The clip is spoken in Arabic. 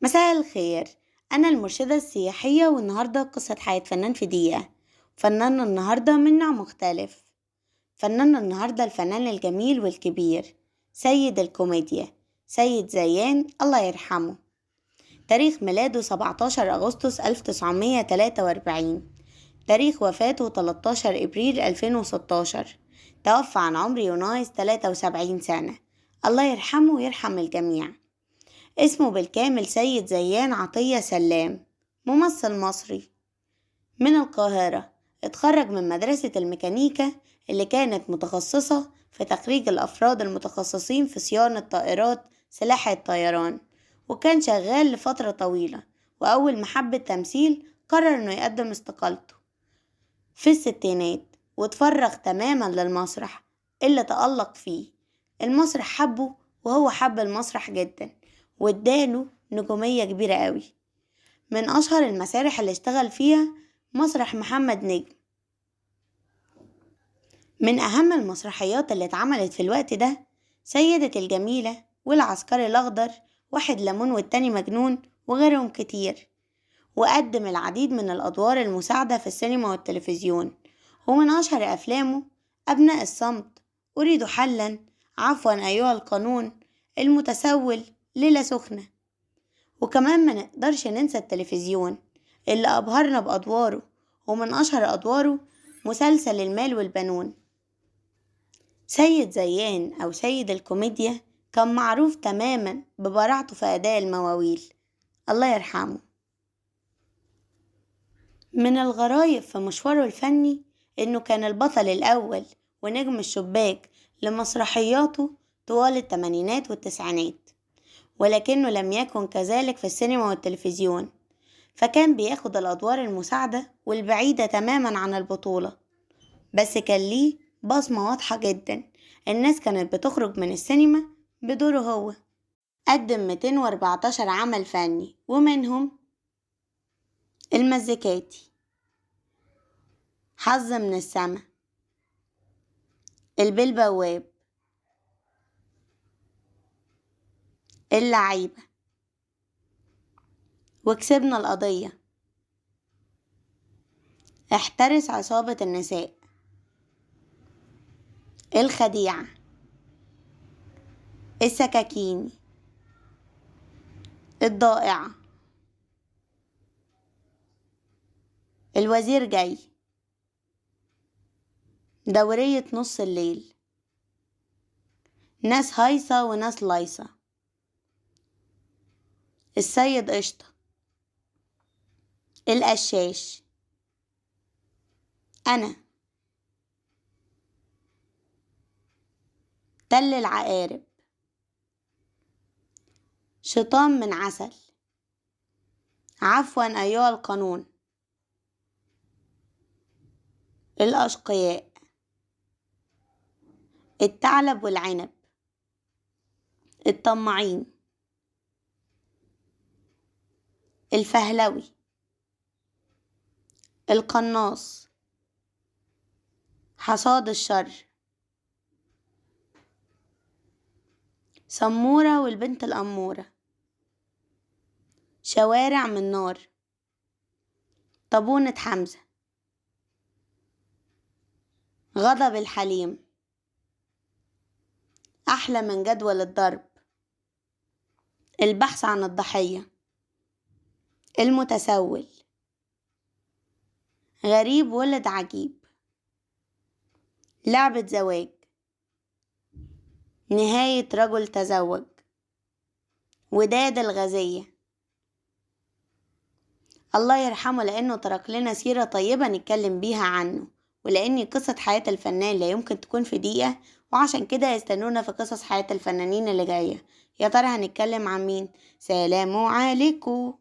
مساء الخير. أنا المرشدة السياحية، والنهاردة قصة حياة فنان في دقيقة. فناننا النهاردة من نوع مختلف. فناننا النهاردة الفنان الجميل والكبير، سيد الكوميديا، سيد زيان الله يرحمه. تاريخ ميلاده 17 أغسطس 1943. تاريخ وفاته 13 إبريل 2016. توفى عن عمر يونايز 73 سنة. الله يرحمه ويرحم الجميع. اسمه بالكامل سيد زيان عطية سلام، ممثل مصري من القاهرة. اتخرج من مدرسة الميكانيكا اللي كانت متخصصة في تخريج الأفراد المتخصصين في صيانة طائرات سلاح الطيران، وكان شغال لفترة طويلة. وأول ما حب التمثيل قرر إنه يقدم استقالته في الستينات، وتفرغ تماما للمسرح اللي تألق فيه. المسرح حبه وهو حب المسرح جدا، واداله نجومية كبيرة قوي. من أشهر المسارح اللي اشتغل فيها مسرح محمد نجم. من أهم المسرحيات اللي اتعملت في الوقت ده سيدة الجميلة والعسكري الأخضر، واحد ليمون والتاني مجنون، وغيرهم كتير. وقدم العديد من الأدوار المساعدة في السينما والتلفزيون. ومن أشهر أفلامه أبناء الصمت، أريد حلا، عفوا أيها القانون، المتسول، ليلة سخنة. وكمان ما نقدرش ننسى التلفزيون اللي أبهرنا بأدواره. ومن أشهر أدواره مسلسل المال والبنون. سيد زيان أو سيد الكوميديا كان معروف تماما ببراعته في أداء المواويل. الله يرحمه. من الغرايب في مشواره الفني إنه كان البطل الأول ونجم الشباك لمسرحياته طوال الثمانينات والتسعينات، ولكنه لم يكن كذلك في السينما والتلفزيون، فكان بياخد الأدوار المساعدة والبعيدة تماما عن البطولة. بس كان ليه بصمة واضحة جدا، الناس كانت بتخرج من السينما بدوره هو. قدم 214 عمل فني، ومنهم المزيكاتي، حظ من السما، البيه البواب، اللعيبة، وكسبنا القضية، احترس عصابة النساء، الخديعة، السكاكيني، الضائعة، الوزير جاي، دورية نص الليل، ناس هايصة وناس لايصة، السيد قشطة، القشاش، أنا، تل العقارب، شيطان من عسل، عفوا أيها القانون، الأشقياء، الثعلب والعنب، الطماعين، الفهلوي، القناص، حصاد الشر، سمورة والبنت الأمورة، شوارع من نار، طابونة حمزة، غضب الحليم، أحلى من جدول الضرب، البحث عن الضحية، المتسول، غريب ولد عجيب، لعبة زواج، نهاية رجل تزوج، وداد الغزية. الله يرحمه، لأنه ترك لنا سيرة طيبة نتكلم بيها عنه، ولأن قصة حياة الفنان لا يمكن تكون في دقيقة، وعشان كده يستنونا في قصص حياة الفنانين اللي جاية. يا ترى هنتكلم عن مين؟ سلام عليكم.